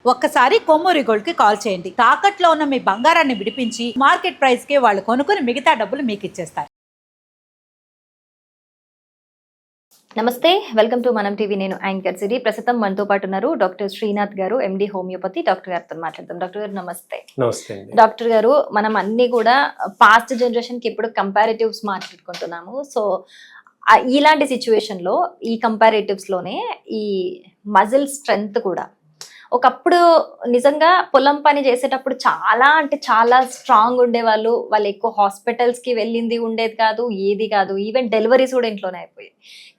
ఒక్కసారి కొమ్మూరి గోల్డ్ కి కాల్ చేయండి. తాకట్లో ఉన్న మీ బంగారాన్ని విడిపించి మార్కెట్ ప్రైస్ కి వాళ్ళు కొనుక్కుని మిగతా డబ్బులు మీకు ఇచ్చేస్తారు. నమస్తే, వెల్కమ్ టు మనం టీవీ. నేను యాంకర్ సిరి. ప్రస్తుతం మనతో పాటు ఉన్నారు డాక్టర్ శ్రీనాథ్ గారు, ఎండి హోమియోపతి. డాక్టర్ గారితో మాట్లాడదాం. డాక్టర్ గారు నమస్తే. నమస్తే. డాక్టర్ గారు, మనం అన్ని కూడా పాస్ట్ జనరేషన్ కి ఇప్పుడు కంపారిటివ్స్ మాట్లాడుకుంటున్నాము. సో ఇలాంటి సిచ్యువేషన్ లో ఈ కంపారిటివ్స్ లోనే ఈ మజిల్ స్ట్రెంగ్త్ కూడా ఒకప్పుడు నిజంగా పొలం పని చేసేటప్పుడు చాలా స్ట్రాంగ్ ఉండేవాళ్ళు. వాళ్ళు ఎక్కువ హాస్పిటల్స్ కి వెళ్ళింది ఉండేది కాదు, ఏది కాదు. ఈవెన్ డెలివరీస్ కూడా ఇంట్లోనే అయిపోయాయి.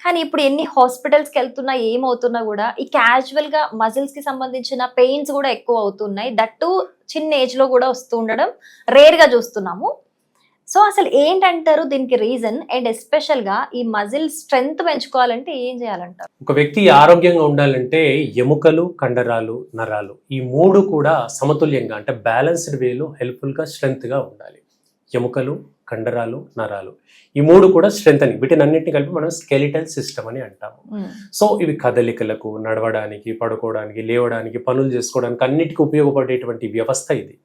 కానీ ఇప్పుడు ఎన్ని హాస్పిటల్స్కి వెళ్తున్నా ఏమవుతున్నా కూడా ఈ క్యాజువల్ గా మజిల్స్ కి సంబంధించిన పెయిన్స్ కూడా ఎక్కువ అవుతున్నాయి. దట్టు చిన్న ఏజ్ లో కూడా వస్తూ ఉండడం రేర్ గా చూస్తున్నాము. సో అసలు ఏంటంటారు దీనికి రీజన్? అండ్ ఎస్పెషల్ గా ఈ మజిల్ స్ట్రెంగ్త్ పెంచుకోవాలంటే ఏం చేయాలంటారు? ఒక వ్యక్తి ఆరోగ్యంగా ఉండాలంటే ఎముకలు, కండరాలు, నరాలు ఈ మూడు కూడా సమతుల్యంగా అంటే బ్యాలెన్స్డ్ వేలో హెల్ప్ఫుల్ గా స్ట్రెంగ్త్ గా ఉండాలి. ఎముకలు, కండరాలు, నరాలు ఈ మూడు కూడా స్ట్రెంగ్త్ అని, వీటిని అన్నింటినీ కలిపి మనం స్కెలిటల్ సిస్టమ్ అని అంటాము. సో ఇవి కదలికలకు, నడవడానికి, పడుకోవడానికి, లేవడానికి, పనులు చేసుకోవడానికి అన్నిటికీ ఉపయోగపడేటువంటి వ్యవస్థ ఇది.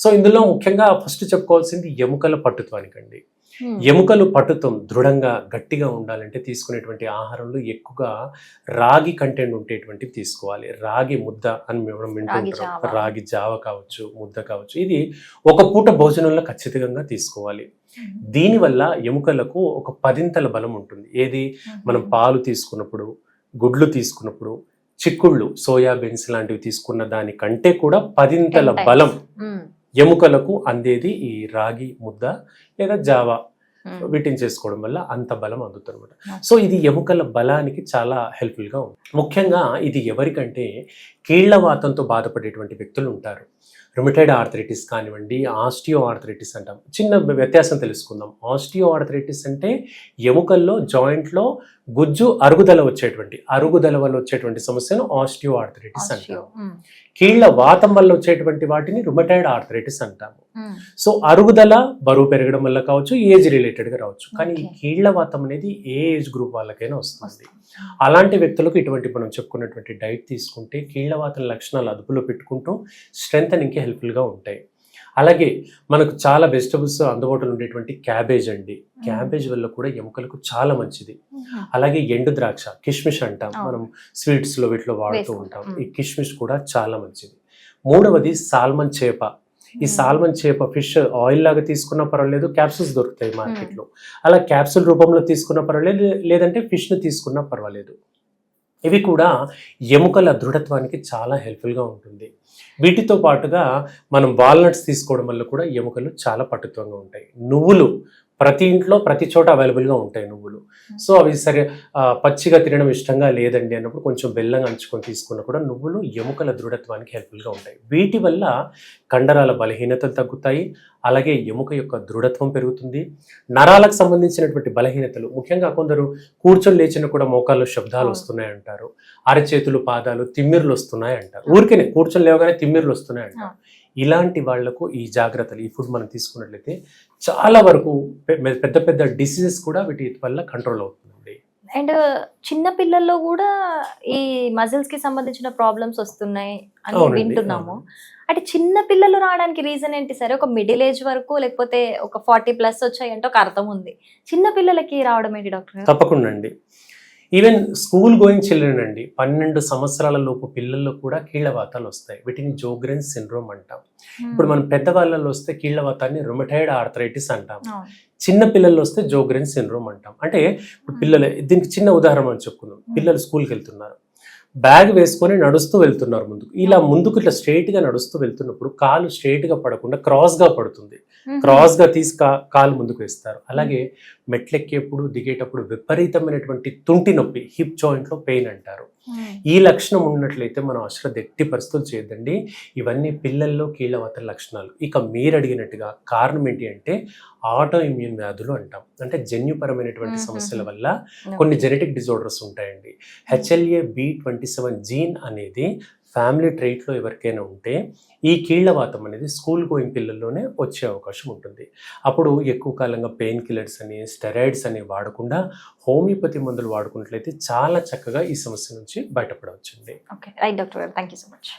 సో ఇందులో ముఖ్యంగా ఫస్ట్ చెప్పుకోవాల్సింది ఎముకల పట్టుత్వానికండి. ఎముకలు పట్టుత్వం దృఢంగా గట్టిగా ఉండాలంటే తీసుకునేటువంటి ఆహారంలో ఎక్కువగా రాగి కంటెంట్ ఉండేటువంటివి తీసుకోవాలి. రాగి ముద్ద అని మేము వింటుంటాం. రాగి జావ కావచ్చు, ముద్ద కావచ్చు, ఇది ఒక పూట భోజనంలో ఖచ్చితంగా తీసుకోవాలి. దీనివల్ల ఎముకలకు ఒక 10 బలం ఉంటుంది. ఏది మనం పాలు తీసుకున్నప్పుడు, గుడ్లు తీసుకున్నప్పుడు, చిక్కుళ్ళు, సోయాబీన్స్ లాంటివి తీసుకున్న దానికంటే కూడా 10 బలం ఎముకలకు అందేది ఈ రాగి ముద్ద లేదా జావా వీటిని చేసుకోవడం వల్ల అంత బలం అందుతుంది అనమాట. సో ఇది ఎముకల బలానికి చాలా హెల్ప్ఫుల్ గా ఉంది. ముఖ్యంగా ఇది ఎవరికంటే కీళ్లవాతంతో బాధపడేటువంటి వ్యక్తులు ఉంటారు. రుమటైడ్ ఆర్థరైటిస్ కానివ్వండి, ఆస్టియో ఆర్థరైటిస్ అంటాం. చిన్న వ్యత్యాసం తెలుసుకుందాం. ఆస్టియో ఆర్థరైటిస్ అంటే ఎముకల్లో జాయింట్లో గుజ్జు అరుగుదల వల్ల వచ్చేటువంటి సమస్యను ఆస్టియో ఆర్థరైటిస్ అంటాం. కీళ్ల వాతం వల్ల వచ్చేటువంటి వాటిని రుమటైడ్ ఆర్థరైటిస్ అంటాము. సో అరుగుదల బరువు పెరగడం వల్ల కావచ్చు, ఏజ్ రిలేటెడ్ గా రావచ్చు. కానీ ఈ కీళ్ల వాతం అనేది ఏ ఏజ్ గ్రూప్ వాళ్ళకైనా వస్తుంది. అలాంటి వ్యక్తులకు ఇటువంటి మనం చెప్పుకున్నటువంటి డైట్ తీసుకుంటే కీళ్ల వాతం లక్షణాలు అదుపులో పెట్టుకుంటూ స్ట్రెంథనింగ్కి హెల్ప్ఫుల్ గా ఉంటాయి. అలాగే మనకు చాలా వెజిటబుల్స్ అందుబాటులో ఉండేటువంటి క్యాబేజ్ అండి. క్యాబేజ్ వల్ల కూడా ఎముకలకు చాలా మంచిది. అలాగే ఎండు ద్రాక్ష, కిష్మిష్ అంటాం మనం, స్వీట్స్ లో వీటిలో వాడుతూ ఉంటాం. ఈ కిష్మిష్ కూడా చాలా మంచిది. మూడవది సాల్మన్ చేప. ఈ సాల్మన్ చేప ఫిష్ ఆయిల్ లాగా తీసుకున్నా పర్వాలేదు, క్యాప్సూల్స్ దొరుకుతాయి మార్కెట్లో. అలా క్యాప్సూల్ రూపంలో తీసుకున్నా పర్వాలేదు, లేదంటే ఫిష్ను తీసుకున్నా పర్వాలేదు. ఇవి కూడా ఎముకల దృఢత్వానికి చాలా హెల్ప్ఫుల్గా ఉంటుంది. వీటితో పాటుగా మనం వాల్నట్స్ తీసుకోవడం వల్ల కూడా ఎముకలు చాలా పట్టుత్వంగా ఉంటాయి. నువ్వులు ప్రతి ఇంట్లో ప్రతి చోట అవైలబుల్గా ఉంటాయి నువ్వులు. సో అవి సరే పచ్చిగా తినడం ఇష్టంగా లేదండి అన్నప్పుడు కొంచెం బెల్లం అంచుకొని తీసుకున్నా కూడా నువ్వులు ఎముకల దృఢత్వానికి హెల్ప్ఫుల్గా ఉంటాయి. వీటి వల్ల కండరాల బలహీనతలు తగ్గుతాయి. అలాగే ఎముక యొక్క దృఢత్వం పెరుగుతుంది. నరాలకు సంబంధించినటువంటి బలహీనతలు, ముఖ్యంగా కొందరు కూర్చొని లేచిన కూడా మోకాల్లో శబ్దాలు వస్తున్నాయి అంటారు. అరచేతులు, పాదాలు, తిమ్మిర్లు వస్తున్నాయి అంటారు. ఊరికేనే కూర్చొని లేవగానే తిమ్మిర్లు వస్తున్నాయి అంటారు. ఇలాంటి వాళ్లకు ఈ జాగ్రత్తలు, ఈ ఫుడ్ మనం తీసుకున్నట్లయితే చాలా వరకు పెద్ద డిసీజెస్ కూడా వీటి వల్ల కంట్రోల్ అవుతుంది. అండ్ చిన్న పిల్లల్లో కూడా ఈ మజిల్స్ కి సంబంధించిన ప్రాబ్లమ్స్ వస్తున్నాయి అని వింటున్నాము. అంటే చిన్న పిల్లలు రావడానికి రీజన్ ఏంటి? సరే, ఒక మిడిల్ ఏజ్ వరకు లేకపోతే ఒక 40+ వచ్చాయంటే ఒక అర్థం ఉంది. చిన్న పిల్లలకి రావడం ఏంటి డాక్టర్? తప్పకుండా అండి. ఈవెన్ స్కూల్ గోయింగ్ చిల్డ్రన్ అండి, 12 సంవత్సరాల లోపు పిల్లల్లో కూడా కీళ్లవాతాలు వస్తాయి. వీటిని జోగ్రెన్స్ సిండ్రోమ్ అంటాం. ఇప్పుడు మనం పెద్దవాళ్ళలో వస్తే కీళ్లవాతాన్ని రుమటైడ్ ఆర్థరైటిస్ అంటాం. చిన్న పిల్లల్లో వస్తే జోగ్రెన్స్ సిండ్రోమ్ అంటాం. అంటే ఇప్పుడు పిల్లలు, దీనికి చిన్న ఉదాహరణ చెప్పుకుందాం. పిల్లలు స్కూల్కి వెళ్తున్నారు, బ్యాగ్ వేసుకొని నడుస్తూ వెళ్తున్నారు. ముందుకు ఇట్లా స్ట్రైట్ గా నడుస్తూ వెళ్తున్నప్పుడు కాలు స్ట్రైట్ గా పడకుండా క్రాస్ గా పడుతుంది. క్రాస్ గా తీసి కాలు ముందుకు వేస్తారు. అలాగే మెట్లెక్కేప్పుడు, దిగేటప్పుడు విపరీతమైనటువంటి తుంటి నొప్పి, హిప్ జాయింట్ లో పెయిన్ అంటారు. ఈ లక్షణం ఉన్నట్లయితే మనం అశ్రద్ధ ఎట్టి పరిస్థితులు చేయొద్దండి. ఇవన్నీ పిల్లల్లో కీళ్లవాత లక్షణాలు. ఇక మీరు అడిగినట్టుగా కారణం ఏంటి అంటే ఆటో ఇమ్యూన్ వ్యాధులు అంటాం. అంటే జన్యుపరమైనటువంటి సమస్యల వల్ల కొన్ని జెనెటిక్ డిజార్డర్స్ ఉంటాయండి. HLA-B27 జీన్ అనేది ఫ్యామిలీ ట్రైట్లో ఎవరికైనా ఉంటే ఈ కీళ్లవాతం అనేది స్కూల్ గోయింగ్ పిల్లల్లోనే వచ్చే అవకాశం ఉంటుంది. అప్పుడు ఎక్కువ కాలంగా పెయిన్ కిల్లర్స్ అని, స్టెరాయిడ్స్ అని వాడకుండా హోమియోపతి మందులు వాడుకున్నట్లయితే చాలా చక్కగా ఈ సమస్య నుంచి బయటపడవచ్చండి. ఓకే, రైట్ డాక్టర్ గారు, థ్యాంక్ యూ సో మచ్.